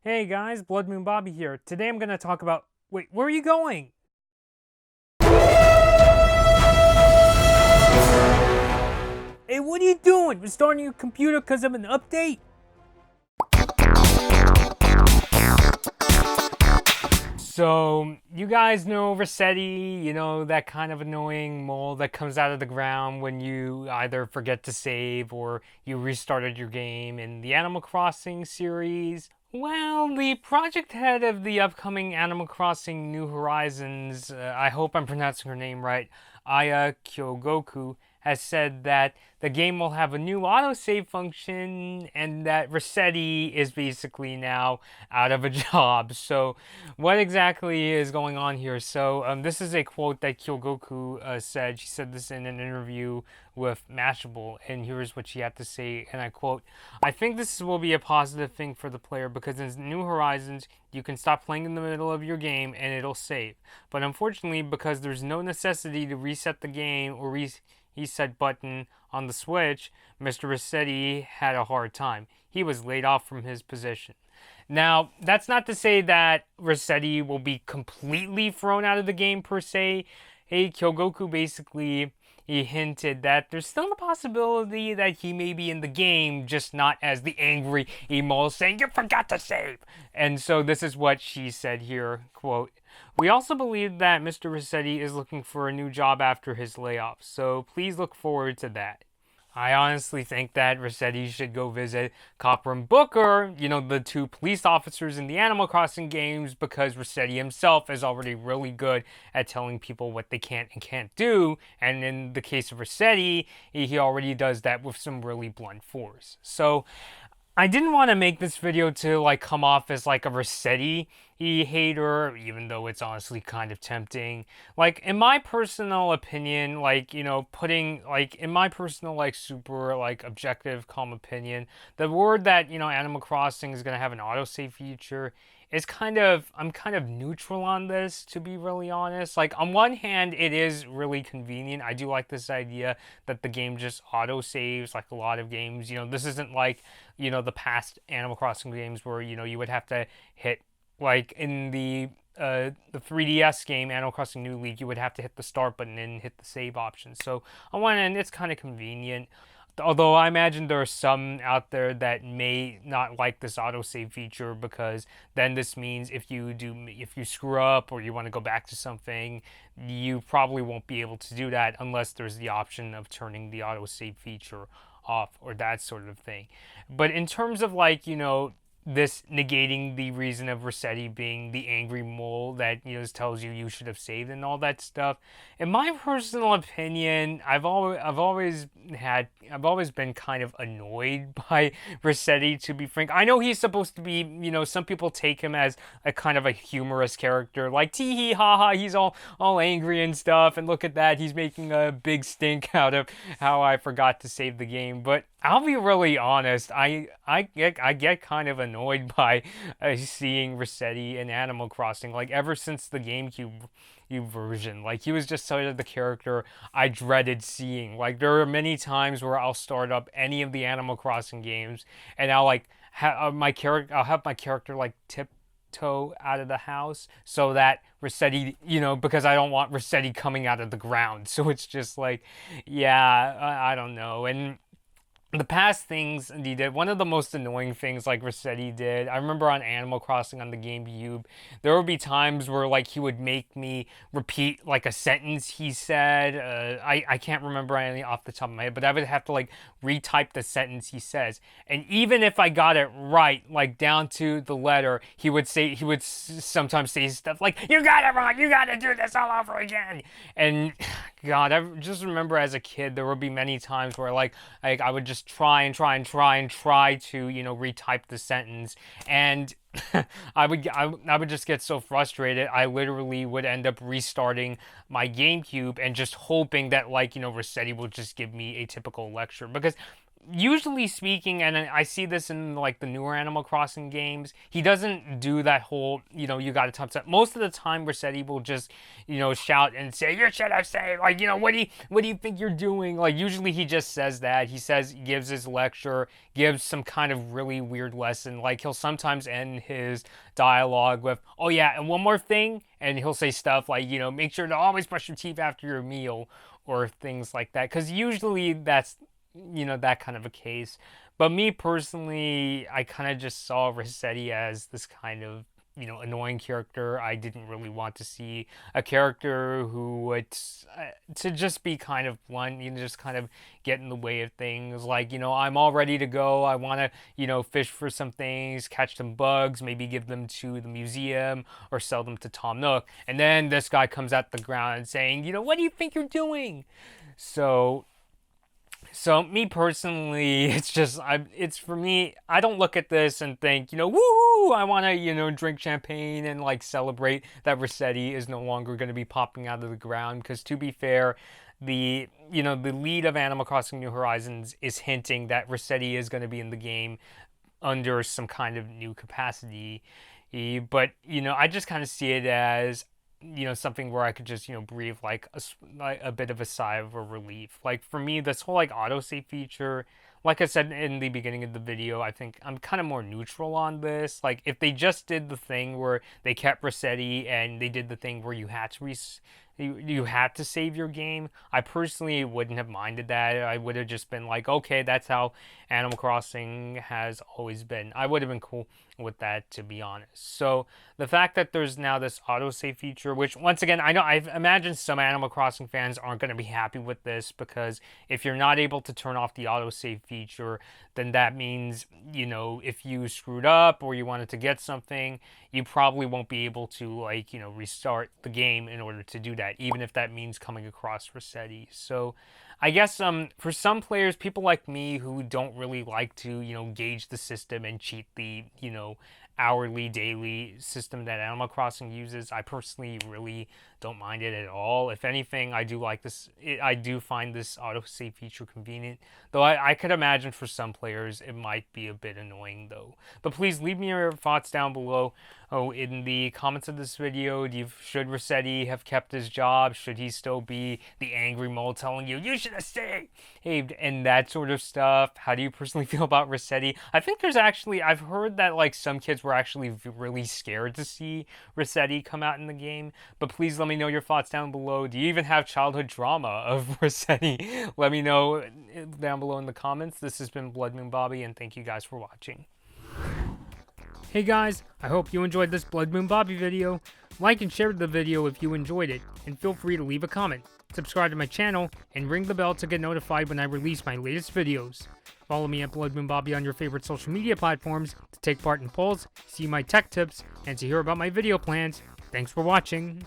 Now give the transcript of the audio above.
Hey guys, Blood Moon Bobby here. Today I'm gonna talk about. Wait, where are you going? Hey, what are you doing? Restarting your computer because of an update? So, you guys know Resetti, that kind of annoying mole that comes out of the ground when you either forget to save or you restarted your game in the Animal Crossing series. Well, the project head of the upcoming Animal Crossing New Horizons, I hope I'm pronouncing her name right, Aya Kyogoku, has said that the game will have a new autosave function and that Resetti is basically now out of a job. So, what exactly is going on here? So, this is a quote that Kyogoku said. She said this in an interview with Mashable, and here's what she had to say, and I quote, "I think this will be a positive thing for the player because in New Horizons, you can stop playing in the middle of your game and it'll save. But unfortunately, because there's no necessity to reset the game or reset button on the Switch, Mr. Resetti had a hard time. He was laid off from his position." Now, that's not to say that Resetti will be completely thrown out of the game per se. Hey, Kyogoku basically he hinted that there's still the possibility that he may be in the game, just not as the angry emo saying, "You forgot to save." And so this is what she said here, quote, "We also believe that Mr. Resetti is looking for a new job after his layoff, so please look forward to that." I honestly think that Resetti should go visit Copper and Booker, the two police officers in the Animal Crossing games, because Resetti himself is already really good at telling people what they can and can't do. And in the case of Resetti, he already does that with some really blunt force. So I didn't want to make this video to come off as like a Resetti hater, even though it's honestly kind of tempting. Like in my personal opinion, putting in my personal super objective calm opinion, the word that Animal Crossing is gonna have an autosave feature is I'm kind of neutral on this, to be really honest. Like on one hand, it is really convenient. I do like this idea that the game just auto saves like a lot of games. This isn't like the past Animal Crossing games where you would have to hit like in the 3DS game Animal Crossing New League, you would have to hit the start button and hit the save option. So on one end, it's kind of convenient. Although I imagine there are some out there that may not like this autosave feature because then this means if you screw up or you want to go back to something, you probably won't be able to do that unless there's the option of turning the autosave feature off or that sort of thing. But in terms of this negating the reason of Resetti being the angry mole that tells you should have saved and all that stuff. In my personal opinion, I've always been kind of annoyed by Resetti, to be frank. I know he's supposed to be, some people take him as a kind of a humorous character, like tee hee ha ha, he's all angry and stuff, and look at that, he's making a big stink out of how I forgot to save the game. But I'll be really honest, I get kind of annoyed by seeing Resetti in Animal Crossing. Like ever since the GameCube version, like he was just sort of the character I dreaded seeing. Like there are many times where I'll start up any of the Animal Crossing games and I'll have my character like tiptoe out of the house so that Resetti, because I don't want Resetti coming out of the ground. So it's just like, yeah, I don't know. And the past things he did, one of the most annoying things like Resetti did, I remember on Animal Crossing on the GameCube, there would be times where he would make me repeat a sentence he said. I can't remember any off the top of my head, but I would have to retype the sentence he says. And even if I got it right, down to the letter, he would sometimes say stuff like, "You got it wrong, you got to do this all over again." And God, I just remember as a kid, there would be many times where I would just try to retype the sentence, and I would just get so frustrated. I literally would end up restarting my GameCube and just hoping that Resetti will just give me a typical lecture, because usually speaking, and I see this in like the newer Animal Crossing games, he doesn't do that whole, you got to top set. Most of the time, Resetti will just, shout and say, "You should have saved." Like, what do you think you're doing? Like, usually he just says that. Gives his lecture, gives some kind of really weird lesson. Like, he'll sometimes end his dialogue with, "Oh yeah, and one more thing," and he'll say stuff like, "Make sure to always brush your teeth after your meal," or things like that. Because usually that's that kind of a case. But me personally, I kind of just saw Resetti as this kind of, annoying character. I didn't really want to see a character who would, to just be kind of blunt, just kind of get in the way of things. Like, I'm all ready to go. I want to, fish for some things, catch some bugs, maybe give them to the museum or sell them to Tom Nook. And then this guy comes at the ground saying, "What do you think you're doing?" So me personally, it's for me, I don't look at this and think, woohoo, I want to, drink champagne and like celebrate that Resetti is no longer going to be popping out of the ground. Because to be fair, the lead of Animal Crossing New Horizons is hinting that Resetti is going to be in the game under some kind of new capacity. But, I just kind of see it as, something where I could just, breathe like a bit of a sigh of a relief. Like for me, this whole like autosave feature, like I said in the beginning of the video, I think I'm kind of more neutral on this. Like if they just did the thing where they kept Resetti and they did the thing where you had to you had to save your game, I personally wouldn't have minded that. I would have just been like, okay, that's how Animal Crossing has always been. I would have been cool with that, to be honest. So the fact that there's now this autosave feature, which once again, I imagine some Animal Crossing fans aren't going to be happy with this, because if you're not able to turn off the autosave feature, then that means, if you screwed up or you wanted to get something, you probably won't be able to like, restart the game in order to do that, even if that means coming across Resetti. So I guess for some players, people like me who don't really like to, gauge the system and cheat the, hourly, daily system that Animal Crossing uses, I personally really don't mind it at all. If anything, I do like this. I do find this autosave feature convenient, though I could imagine for some players it might be a bit annoying though. But please leave me your thoughts down below. Oh, in the comments of this video, should Resetti have kept his job? Should he still be the angry mole telling you should have saved, and that sort of stuff? How do you personally feel about Resetti? I think I've heard that like some kids were actually really scared to see Resetti come out in the game. But please let me know your thoughts down below. Do you even have childhood drama of Resetti? Let me know down below in the comments. This has been Blood Moon Bobby, and thank you guys for watching. Hey guys, I hope you enjoyed this Blood Moon Bobby video. Like and share the video if you enjoyed it, and feel free to leave a comment. Subscribe to my channel, and ring the bell to get notified when I release my latest videos. Follow me at Blood Moon Bobby on your favorite social media platforms to take part in polls, see my tech tips, and to hear about my video plans. Thanks for watching.